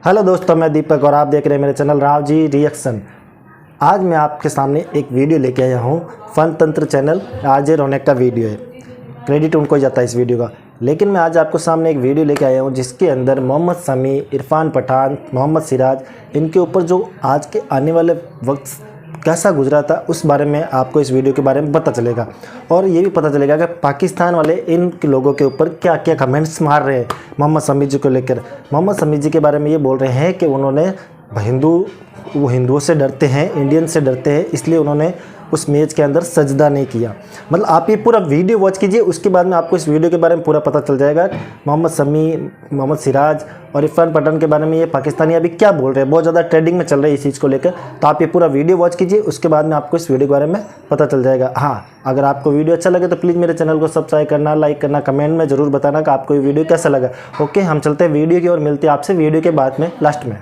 Hello दोस्तों, मैं दीपक और आप देख रहे हैं मेरे चैनल राव जी रिएक्शन। आज मैं आपके सामने एक वीडियो लेके आया हूँ। फन तंत्र चैनल आरजे रौनक का वीडियो है, क्रेडिट उनको ही जाता है इस वीडियो का। लेकिन मैं आज आपको सामने एक वीडियो लेके आया हूँ जिसके अंदर मोहम्मद शमी, इरफान पठान, मोहम्मद सिराज, इनके ऊपर जो आज के आने वाले वक्त कैसा गुजरा था उस बारे में आपको इस वीडियो के बारे में पता चलेगा। और ये भी पता चलेगा कि पाकिस्तान वाले इन लोगों के ऊपर क्या क्या कमेंट्स मार रहे हैं मोहम्मद शमी जी को लेकर। मोहम्मद शमी जी के बारे में ये बोल रहे हैं कि उन्होंने वो हिंदुओं से डरते हैं, इंडियन से डरते हैं, इसलिए उन्होंने उस मैच के अंदर सजदा नहीं किया। मतलब आप ये पूरा वीडियो वॉच कीजिए, उसके बाद में आपको इस वीडियो के बारे में पूरा पता चल जाएगा मोहम्मद शमी, मोहम्मद सिराज और इरफान पठान के बारे में ये पाकिस्तानी अभी क्या बोल रहे हैं। बहुत ज़्यादा ट्रेंडिंग में चल रही है इस चीज़ को लेकर। तो आप ये पूरा वीडियो वॉच कीजिए, उसके बाद में आपको इस वीडियो के बारे में पता चल जाएगा। हाँ, अगर आपको वीडियो अच्छा लगे तो प्लीज़ मेरे चैनल को सब्सक्राइब करना, लाइक करना, कमेंट में ज़रूर बताना कि आपको ये वीडियो कैसा लगा। ओके, हम चलते हैं वीडियो की और मिलते हैं आपसे वीडियो के बाद में लास्ट में।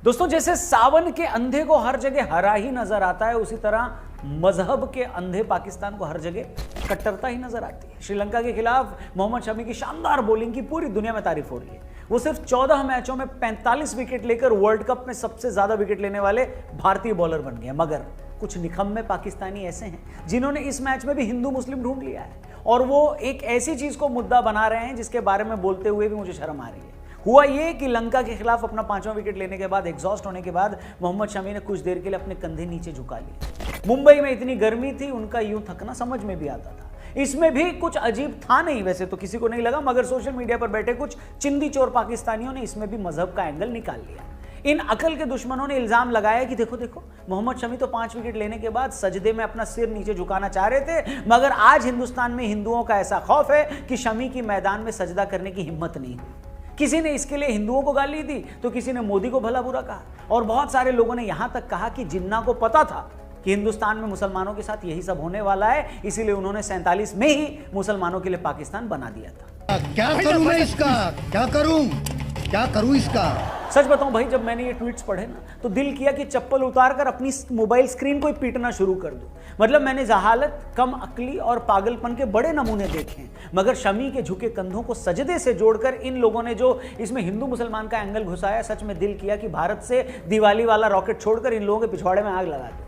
दोस्तों, जैसे सावन के अंधे को हर जगह हरा ही नजर आता है, उसी तरह मजहब के अंधे पाकिस्तान को हर जगह कट्टरता ही नजर आती है। श्रीलंका के खिलाफ मोहम्मद शमी की शानदार बॉलिंग की पूरी दुनिया में तारीफ हो रही है। वो सिर्फ 14 मैचों में 45 विकेट लेकर वर्ल्ड कप में सबसे ज्यादा विकेट लेने वाले भारतीय बॉलर बन गए। मगर कुछ निकम्मे पाकिस्तानी ऐसे हैं जिन्होंने इस मैच में भी हिंदू मुस्लिम ढूंढ लिया है, और वो एक ऐसी चीज को मुद्दा बना रहे हैं जिसके बारे में बोलते हुए भी मुझे शर्म आ रही है। हुआ ये कि लंका के खिलाफ अपना 5वां विकेट लेने के बाद, एग्जॉस्ट होने के बाद, मोहम्मद शमी ने कुछ देर के लिए अपने कंधे नीचे झुका लिए। मुंबई में इतनी गर्मी थी, उनका यूं थकना समझ में भी आता था। इसमें भी कुछ अजीब था नहीं, वैसे तो किसी को नहीं लगा, मगर सोशल मीडिया पर बैठे कुछ चिंदी चोर पाकिस्तानियों ने इसमें भी मजहब का एंगल निकाल लिया। इन अकल के दुश्मनों ने इल्जाम लगाया कि देखो देखो, मोहम्मद शमी तो 5 विकेट लेने के बाद सजदे में अपना सिर नीचे झुकाना चाह रहे थे, मगर आज हिंदुस्तान में हिंदुओं का ऐसा खौफ है कि शमी की मैदान में सजदा करने की हिम्मत नहीं हुई। किसी ने इसके लिए हिंदुओं को गाली दी तो किसी ने मोदी को भला बुरा कहा, और बहुत सारे लोगों ने यहां तक कहा कि जिन्ना को पता था कि हिंदुस्तान में मुसलमानों के साथ यही सब होने वाला है, इसीलिए उन्होंने 47 में ही मुसलमानों के लिए पाकिस्तान बना दिया था। क्या करूं मैं इसका, क्या करूं इसका। सच बताऊं भाई, जब मैंने ये ट्वीट्स पढ़े ना तो दिल किया कि चप्पल उतारकर अपनी मोबाइल स्क्रीन को ही पीटना शुरू कर दूं। मतलब मैंने जहालत, कम अक्ली और पागलपन के बड़े नमूने देखे हैं, मगर शमी के झुके कंधों को सजदे से जोड़कर इन लोगों ने जो इसमें हिंदू मुसलमान का एंगल घुसाया, सच में दिल किया कि भारत से दिवाली वाला रॉकेट छोड़कर इन लोगों के पिछवाड़े में आग लगा दो।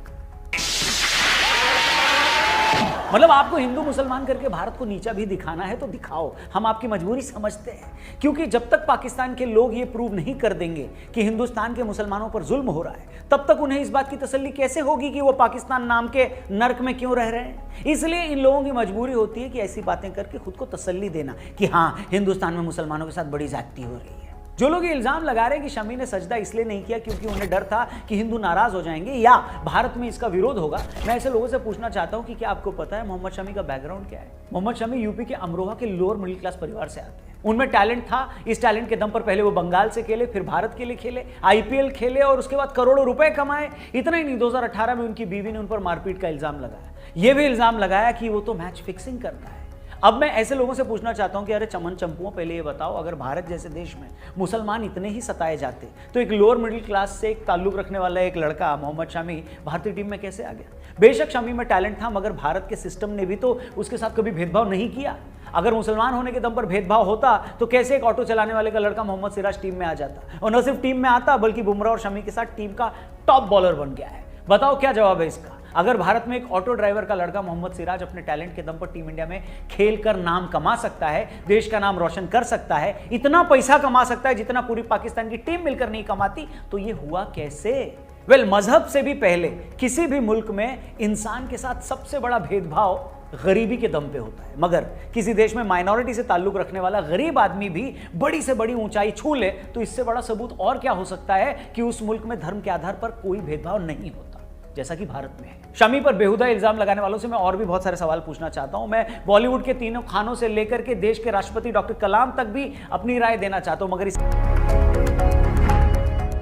मतलब आपको हिंदू मुसलमान करके भारत को नीचा भी दिखाना है तो दिखाओ, हम आपकी मजबूरी समझते हैं। क्योंकि जब तक पाकिस्तान के लोग ये प्रूव नहीं कर देंगे कि हिंदुस्तान के मुसलमानों पर जुल्म हो रहा है, तब तक उन्हें इस बात की तसल्ली कैसे होगी कि वो पाकिस्तान नाम के नर्क में क्यों रह रहे हैं। इसलिए इन लोगों की मजबूरी होती है कि ऐसी बातें करके खुद को तसल्ली देना कि हाँ, हिंदुस्तान में मुसलमानों के साथ बड़ी ज्यादती हो रही है। जो लोग ये इल्जाम लगा रहे हैं कि शमी ने सजदा इसलिए नहीं किया क्योंकि उन्हें डर था कि हिंदू नाराज हो जाएंगे या भारत में इसका विरोध होगा, मैं ऐसे लोगों से पूछना चाहता हूं कि क्या आपको पता है मोहम्मद शमी का बैकग्राउंड क्या है। मोहम्मद शमी यूपी के अमरोहा के लोअर मिडिल क्लास परिवार से आते हैं। उनमें टैलेंट था, इस टैलेंट के दम पर पहले वो बंगाल से खेले, फिर भारत के लिए खेले, IPL खेले और उसके बाद करोड़ों रुपए कमाए। इतना ही नहीं, 2018 में उनकी बीवी ने उन पर मारपीट का इल्जाम लगाया। यह भी इल्जाम लगाया कि वो तो मैच फिक्सिंग करता है। अब मैं ऐसे लोगों से पूछना चाहता हूं कि अरे चमन चंपुओं, पहले ये बताओ, अगर भारत जैसे देश में मुसलमान इतने ही सताए जाते तो एक लोअर मिडिल क्लास से एक ताल्लुक रखने वाला एक लड़का मोहम्मद शमी भारतीय टीम में कैसे आ गया। बेशक शमी में टैलेंट था, मगर भारत के सिस्टम ने भी तो उसके साथ कभी भेदभाव नहीं किया। अगर मुसलमान होने के दम पर भेदभाव होता तो कैसे एक ऑटो चलाने वाले का लड़का मोहम्मद सिराज टीम में आ जाता, और न सिर्फ टीम में आता बल्कि बुमराह और शमी के साथ टीम का टॉप बॉलर बन गया है। बताओ क्या जवाब है इसका। अगर भारत में एक ऑटो ड्राइवर का लड़का मोहम्मद सिराज अपने टैलेंट के दम पर टीम इंडिया में खेलकर नाम कमा सकता है, देश का नाम रोशन कर सकता है, इतना पैसा कमा सकता है जितना पूरी पाकिस्तान की टीम मिलकर नहीं कमाती, तो ये हुआ कैसे। मजहब से भी पहले किसी भी मुल्क में इंसान के साथ सबसे बड़ा भेदभाव गरीबी के दम पे होता है, मगर किसी देश में माइनॉरिटी से ताल्लुक रखने वाला गरीब आदमी भी बड़ी से बड़ी ऊंचाई छू ले, तो इससे बड़ा सबूत और क्या हो सकता है कि उस मुल्क में धर्म के आधार पर कोई भेदभाव नहीं होता जैसा कि भारत में है। शमी पर बेहुदा इल्जाम लगाने वालों से मैं और भी बहुत सारे सवाल पूछना चाहता हूं। मैं बॉलीवुड के तीनों खानों से लेकर के देश के राष्ट्रपति डॉक्टर कलाम तक भी अपनी राय देना चाहता हूं, मगर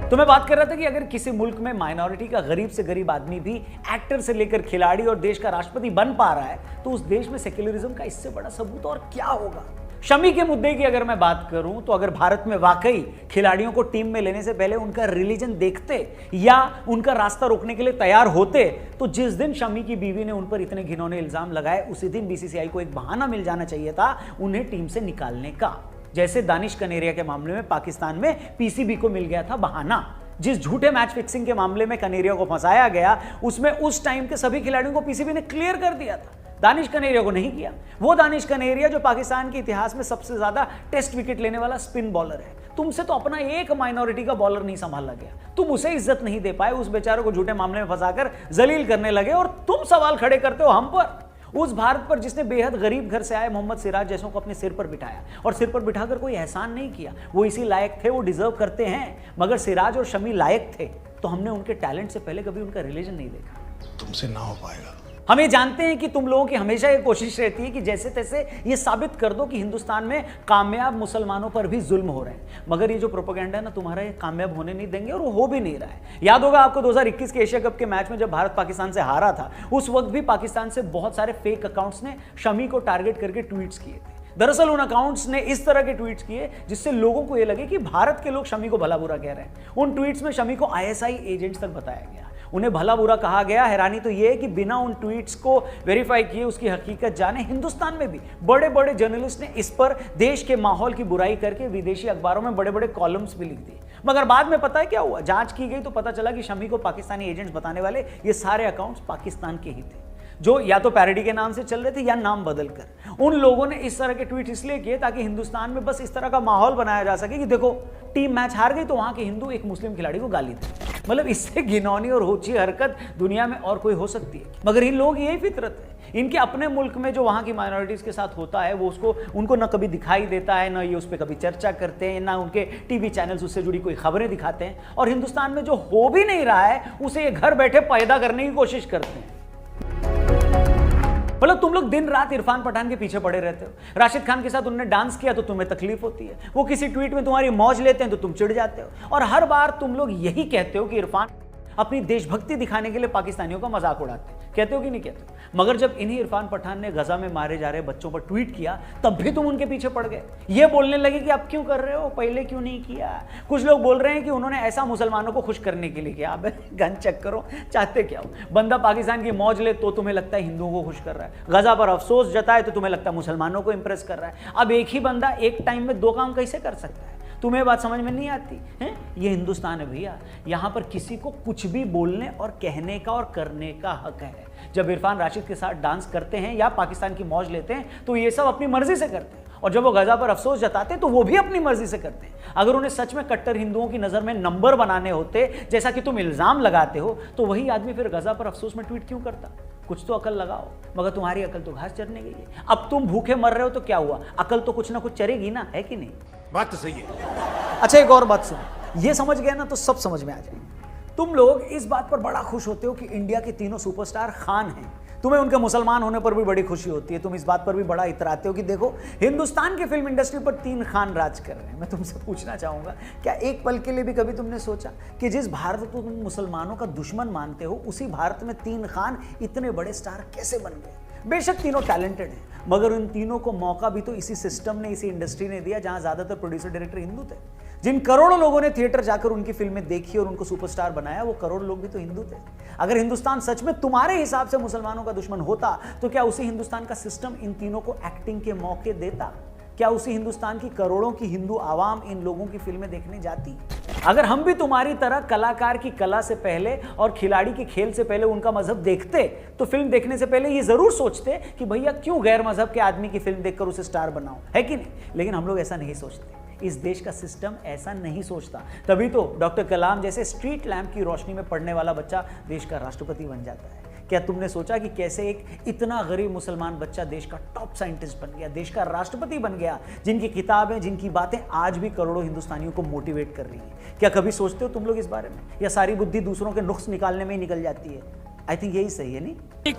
तो मैं बात कर रहा था कि अगर किसी मुल्क में माइनॉरिटी का गरीब से गरीब आदमी भी एक्टर से लेकर खिलाड़ी और देश का राष्ट्रपति बन पा रहा है, तो उस देश में सेक्युलरिज्म का इससे बड़ा सबूत और क्या होगा। शमी के मुद्दे की अगर मैं बात करूं तो अगर भारत में वाकई खिलाड़ियों को टीम में लेने से पहले उनका रिलीजन देखते या उनका रास्ता रोकने के लिए तैयार होते, तो जिस दिन शमी की बीवी ने उन पर इतने घिनौने इल्जाम लगाए, उसी दिन BCCI को एक बहाना मिल जाना चाहिए था उन्हें टीम से निकालने का। जैसे दानिश कनेरिया के मामले में पाकिस्तान में पीसीबी को मिल गया था बहाना। जिस झूठे मैच फिक्सिंग के मामले में कनेरिया को फंसाया गया, उसमें उस टाइम के सभी खिलाड़ियों को पीसीबी ने क्लियर कर दिया था, दानिश कनेरिया को नहीं किया। वो दानिश कनेरिया जो पाकिस्तान के इतिहास में सबसे ज्यादा टेस्ट विकेट लेने वाला स्पिन बॉलर है, तुमसे तो अपना एक माइनॉरिटी का बॉलर नहीं संभाला गया, तुम उसे इज्जत नहीं दे पाए, उस बेचारे को झूठे मामले में फंसाकर जलील करने लगे और तुम सवाल खड़े करते हो हम पर, उस भारत पर जिसने बेहद गरीब घर से आए मोहम्मद सिराज जैसों को अपने सिर पर बिठाया और सिर पर बिठाकर कोई एहसान नहीं किया। वो इसी लायक थे, वो डिजर्व करते हैं, मगर सिराज और शमी लायक थे तो हमने उनके टैलेंट से पहले कभी उनका रिलीजन नहीं देखा। तुमसे ना हो पाएगा। हम ये जानते हैं कि तुम लोगों की हमेशा ये कोशिश रहती है कि जैसे तैसे ये साबित कर दो कि हिंदुस्तान में कामयाब मुसलमानों पर भी जुल्म हो रहे हैं, मगर ये जो प्रोपेगेंडा है ना, तुम्हारा ये कामयाब होने नहीं देंगे और वो हो भी नहीं रहा है। याद होगा आपको 2021 के एशिया कप के मैच में जब भारत पाकिस्तान से हारा था, उस वक्त भी पाकिस्तान से बहुत सारे फेक अकाउंट्स ने शमी को टारगेट करके ट्वीट्स किए थे। दरअसल उन अकाउंट्स ने इस तरह के ट्वीट्स किए जिससे लोगों को यह लगे कि भारत के लोग शमी को भला बुरा कह रहे हैं। उन ट्वीट्स में शमी को आईएसआई एजेंट्स तक बताया गया, उन्हें भला बुरा कहा गया। हैरानी तो यह है कि बिना उन ट्वीट्स को वेरीफाई किए, उसकी हकीकत जाने, हिंदुस्तान में भी बड़े बड़े जर्नलिस्ट ने इस पर देश के माहौल की बुराई करके विदेशी अखबारों में बड़े बड़े कॉलम्स भी लिख दिए। मगर बाद में पता है क्या हुआ, जांच की गई तो पता चला कि शमी को पाकिस्तानी एजेंट्स बताने वाले ये सारे अकाउंट्स पाकिस्तान के ही थे, जो या तो पैरोडी के नाम से चल रहे थे या नाम बदलकर। उन लोगों ने इस तरह के ट्वीट इसलिए किए ताकि हिंदुस्तान में बस इस तरह का माहौल बनाया जा सके कि देखो टीम मैच हार गई तो वहां के हिंदू एक मुस्लिम खिलाड़ी को गाली दे। मतलब इससे घिनौनी और होची हरकत दुनिया में और कोई हो सकती है, मगर इन लोग यही फितरत है। इनके अपने मुल्क में जो वहां की माइनॉरिटीज के साथ होता है वो उनको न कभी दिखाई देता है, न ये उस पर कभी चर्चा करते हैं, ना उनके टीवी चैनल्स उससे जुड़ी कोई खबरें दिखाते हैं। और हिंदुस्तान में जो हो भी नहीं रहा है उसे ये घर बैठे पैदा करने की कोशिश करते हैं। मतलब तुम लोग दिन रात इरफान पठान के पीछे पड़े रहते हो। राशिद खान के साथ उन्होंने डांस किया तो तुम्हें तकलीफ होती है, वो किसी ट्वीट में तुम्हारी मौज लेते हैं तो तुम चिढ़ जाते हो। और हर बार तुम लोग यही कहते हो कि इरफान अपनी देशभक्ति दिखाने के लिए पाकिस्तानियों का मजाक उड़ाते हैं, कहते हो कि नहीं कहते हो? मगर जब इन्हीं इरफान पठान ने गजा में मारे जा रहे बच्चों पर ट्वीट किया तब भी तुम उनके पीछे पड़ गए। ये बोलने लगे कि आप क्यों कर रहे हो, पहले क्यों नहीं किया। कुछ लोग बोल रहे हैं कि उन्होंने ऐसा मुसलमानों को खुश करने के लिए किया। अब गन चेक करो, चाहते क्या हो। बंदा पाकिस्तान की मौज ले तो तुम्हें लगता है हिंदुओं को खुश कर रहा है, गजा पर अफसोस जताए तो तुम्हें लगता है मुसलमानों को इंप्रेस कर रहा है। अब एक ही बंदा एक टाइम में दो काम कैसे कर सकता है? तुम्हें बात समझ में नहीं आती है? ये हिंदुस्तान है भैया, यहाँ पर किसी को कुछ भी बोलने और कहने का और करने का हक है। जब इरफान राशिद के साथ डांस करते हैं या पाकिस्तान की मौज लेते हैं तो ये सब अपनी मर्जी से करते हैं, और जब वो गजा पर अफसोस जताते हैं तो वो भी अपनी मर्जी से करते हैं। अगर उन्हें सच में कट्टर हिंदुओं की नजर में नंबर बनाने होते जैसा कि तुम इल्जाम लगाते हो तो वही आदमी फिर गजा पर अफसोस में ट्वीट क्यों करता? कुछ तो अकल लगाओ। मगर तुम्हारी अकल तो घास चरने गई है। अब तुम भूखे मर रहे हो तो क्या हुआ, अकल तो कुछ ना कुछ चरेगी ना, है कि नहीं? बात तो सही है। अच्छा एक और बात सुनो, ये समझ गए ना तो सब समझ में आ जाएगी। तुम लोग इस बात पर बड़ा खुश होते हो कि इंडिया के तीनों सुपरस्टार खान हैं, तुम्हें उनके मुसलमान होने पर भी बड़ी खुशी होती है। तुम इस बात पर भी बड़ा इतराते हो कि देखो हिंदुस्तान की फिल्म इंडस्ट्री पर 3 खान राज कर रहे हैं। मैं तुमसे पूछना चाहूंगा, क्या एक पल के लिए भी कभी तुमने सोचा कि जिस भारत को तुम मुसलमानों का दुश्मन मानते हो उसी भारत में 3 खान इतने बड़े स्टार कैसे बन गए? बेशक तीनों टैलेंटेड हैं, मगर उन तीनों को मौका भी तो इसी सिस्टम ने, इसी इंडस्ट्री ने दिया जहां ज्यादातर प्रोड्यूसर डायरेक्टर हिंदू थे। जिन करोड़ों लोगों ने थिएटर जाकर उनकी फिल्में देखी और उनको सुपरस्टार बनाया, वो करोड़ लोग भी तो हिंदू थे। अगर हिंदुस्तान सच में तुम्हारे हिसाब से मुसलमानों का दुश्मन होता तो क्या उसी हिंदुस्तान का सिस्टम इन तीनों को एक्टिंग के मौके देता? क्या उसी हिंदुस्तान की करोड़ों की हिंदू आवाम इन लोगों की फिल्में देखने जाती? अगर हम भी तुम्हारी तरह कलाकार की कला से पहले और खिलाड़ी के खेल से पहले उनका मजहब देखते तो फिल्म देखने से पहले ये जरूर सोचते कि भैया क्यों गैर मजहब के आदमी की फिल्म देखकर उसे स्टार बनाओ, है कि नहीं? लेकिन हम लोग ऐसा नहीं सोचते, इस देश का सिस्टम ऐसा नहीं सोचता। तभी तो डॉक्टर कलाम जैसे स्ट्रीट लैंप की रोशनी में पढ़ने वाला बच्चा देश का राष्ट्रपति बन जाता है। क्या तुमने सोचा कि कैसे एक इतना गरीब मुसलमान बच्चा देश का टॉप साइंटिस्ट बन गया, देश का राष्ट्रपति बन गया, जिनकी किताबें, जिनकी बातें आज भी करोड़ों हिंदुस्तानियों को मोटिवेट कर रही हैं? क्या कभी सोचते हो तुम लोग इस बारे में, या सारी बुद्धि दूसरों के नुक्स निकालने में ही निकल जाती है? आई थिंक यही सही है, नहीं?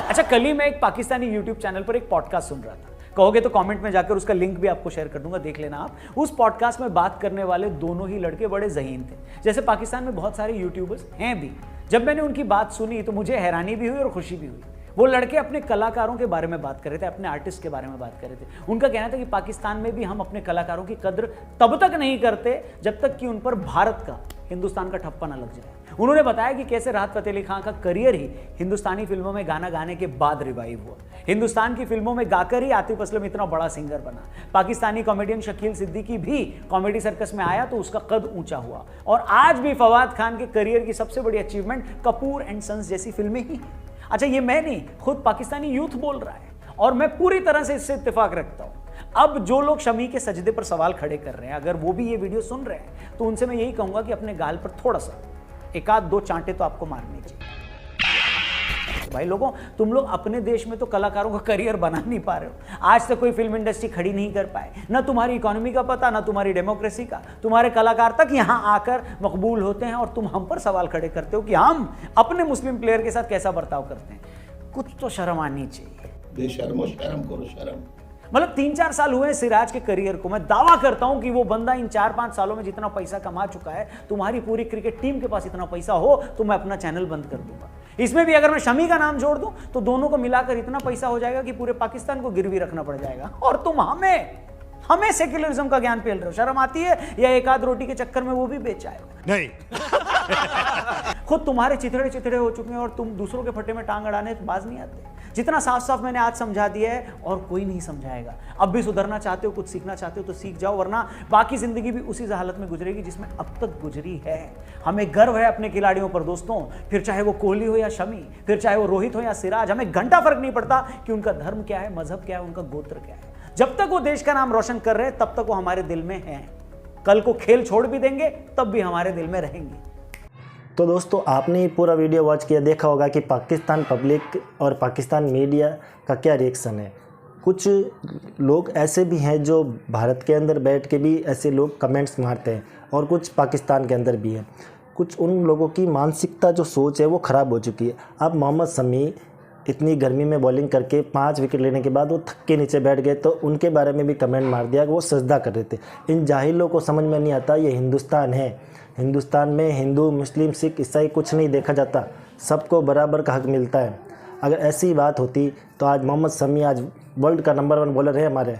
अच्छा, कल ही मैं एक पाकिस्तानी यूट्यूब चैनल पर एक पॉडकास्ट सुन रहा था। कहोगे तो कमेंट में जाकर उसका लिंक भी आपको शेयर कर दूंगा, देख लेना आप। उस पॉडकास्ट में बात करने वाले दोनों ही लड़के बड़े ज़हीन थे। जैसे पाकिस्तान में बहुत सारे यूट्यूबर्स हैं भी। जब मैंने उनकी बात सुनी तो मुझे हैरानी भी हुई और खुशी भी हुई। वो लड़के अपने कलाकारों के बारे में बात कर रहे थे, अपने आर्टिस्ट के बारे में बात कर रहे थे। उनका कहना था कि पाकिस्तान में भी हम अपने कलाकारों की कद्र तब तक नहीं करते जब तक कि उन पर भारत का हिंदुस्तान का ठप्पा ना लग जाए। उन्होंने बताया कि कैसे राहत फतेह अली खान का करियर ही हिंदुस्तानी फिल्मों में गाना गाने के बाद रिवाइव हुआ। हिंदुस्तान की फिल्मों में गाकर ही आतिफ असलम इतना बड़ा सिंगर बना। पाकिस्तानी कॉमेडियन शकील सिद्दीकी भी कॉमेडी सर्कस में आया तो उसका कद ऊंचा हुआ। और आज भी फवाद खान के करियर की सबसे बड़ी अचीवमेंट कपूर एंड सन्स जैसी फिल्में ही हैं। अच्छा, ये मैं नहीं, खुद पाकिस्तानी यूथ बोल रहा है और मैं पूरी तरह से इससे इत्तेफाक रखता हूं। अब जो लोग शमी के सजदे पर सवाल खड़े कर रहे हैं, अगर वो भी ये वीडियो सुन रहे हैं तो उनसे मैं यही कहूंगा कि अपने गाल पर थोड़ा सा एक आध दो चांटे तो आपको मारनी चाहिए। भाई लोगों, तुम लोग अपने देश में तो कलाकारों का करियर बना नहीं पा रहे हो। आज तक कोई फिल्म इंडस्ट्री खड़ी नहीं कर पाए, ना तुम्हारी इकोनॉमी का पता, ना तुम्हारी डेमोक्रेसी का। तुम्हारे कलाकार तक यहां आकर मकबूल होते हैं और तुम हम पर सवाल खड़े करते हो कि हम अपने मुस्लिम प्लेयर के साथ कैसा बर्ताव करते हैं। कुछ तो शर्म आनी चाहिए। बेशर्मो, शर्म करो शर्म। मतलब 3-4 साल हुए सिराज के करियर को, मैं दावा करता हूं कि वो बंदा इन 4-5 सालों में जितना पैसा कमा चुका है, तुम्हारी पूरी क्रिकेट टीम के पास इतना पैसा हो तो मैं अपना चैनल बंद कर दूंगा। इसमें भी अगर मैं शमी का नाम जोड़ दूं तो दोनों को मिलाकर इतना पैसा हो जाएगा कि पूरे पाकिस्तान को गिरवी रखना पड़ जाएगा। और तुम हमें सेक्युलरिज्म का ज्ञान पेल रहे हो। शर्म आती है? या एक आध रोटी के चक्कर में वो भी बेच जाएगा? नहीं। खुद तुम्हारे चिथड़े हो चुके हैं और तुम दूसरों के फटे में टांग अड़ाने बाज नहीं आते। जितना साफ साफ मैंने आज समझा दिया है और कोई नहीं समझाएगा। अब भी सुधरना चाहते हो, कुछ सीखना चाहते हो तो सीख जाओ, वरना बाकी जिंदगी भी उसी हालत में गुजरेगी जिसमें अब तक गुजरी है। हमें गर्व है अपने खिलाड़ियों पर दोस्तों, फिर चाहे वो कोहली हो या शमी, फिर चाहे वो रोहित हो या सिराज। हमें घंटा फर्क नहीं पड़ता कि उनका धर्म क्या है, मजहब क्या है, उनका गोत्र क्या है। जब तक वो देश का नाम रोशन कर रहे हैं तब तक वो हमारे दिल में हैं। कल को खेल छोड़ भी देंगे तब भी हमारे दिल में रहेंगे। तो दोस्तों, आपने ये पूरा वीडियो वॉच किया, देखा होगा कि पाकिस्तान पब्लिक और पाकिस्तान मीडिया का क्या रिएक्शन है। कुछ लोग ऐसे भी हैं जो भारत के अंदर बैठ के भी ऐसे लोग कमेंट्स मारते हैं और कुछ पाकिस्तान के अंदर भी हैं। कुछ उन लोगों की मानसिकता जो सोच है वो ख़राब हो चुकी है। अब मोहम्मद शमी इतनी गर्मी में बॉलिंग करके 5 विकेट लेने के बाद वो थक के नीचे बैठ गए तो उनके बारे में भी कमेंट मार दिया कि वो सजदा कर रहे थे। इन जाहिलों को समझ में नहीं आता ये हिंदुस्तान है। हिंदुस्तान में हिंदू, मुस्लिम, सिख, ईसाई कुछ नहीं देखा जाता, सबको बराबर का हक मिलता है। अगर ऐसी बात होती तो आज मोहम्मद शमी आज वर्ल्ड का नंबर 1 बॉलर है हमारे।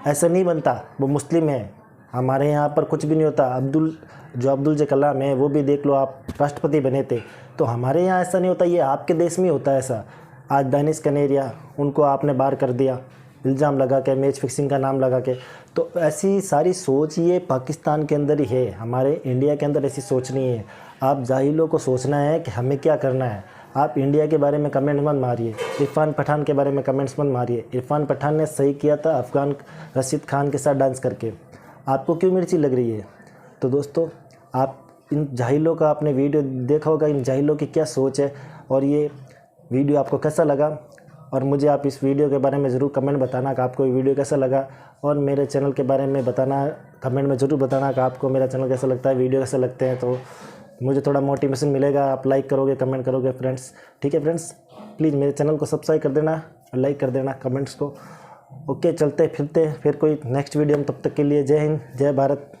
ऐसा नहीं बनता, वो मुस्लिम है। हमारे यहाँ पर कुछ भी नहीं होता। अब्दुल कलाम है, वो भी देख लो, आप राष्ट्रपति बने थे। तो हमारे यहाँ ऐसा नहीं होता, ये आपके देश में होता है ऐसा। आज दानिश कनेरिया, उनको आपने बाहर कर दिया इल्ज़ाम लगा के, मैच फिक्सिंग का नाम लगा के। तो ऐसी सारी सोच ये पाकिस्तान के अंदर ही है, हमारे इंडिया के अंदर ऐसी सोच नहीं है। आप जाहिलों को सोचना है कि हमें क्या करना है। आप इंडिया के बारे में कमेंट मत मारिए, इरफान पठान के बारे में कमेंट्स मत मारिए। इरफान पठान ने सही किया था अफ़गान रशीद खान के साथ डांस करके, आपको क्यों मिर्ची लग रही है? तो दोस्तों, आप इन जाहिलों का आपने वीडियो देखा होगा, इन जाहिलों की क्या सोच है और ये वीडियो आपको कैसा लगा। और मुझे आप इस वीडियो के बारे में ज़रूर कमेंट बताना कि आपको ये वीडियो कैसा लगा, और मेरे चैनल के बारे में बताना, कमेंट में ज़रूर बताना कि आपको मेरा चैनल कैसा लगता है, वीडियो कैसे लगते हैं। तो मुझे थोड़ा मोटिवेशन मिलेगा, आप लाइक करोगे, कमेंट करोगे फ्रेंड्स। ठीक है फ्रेंड्स, प्लीज़ मेरे चैनल को सब्सक्राइब कर देना और लाइक कर देना कमेंट्स को। ओके, चलते फिरते फिर कोई नेक्स्ट वीडियो में, तब तक के लिए जय हिंद, जय भारत।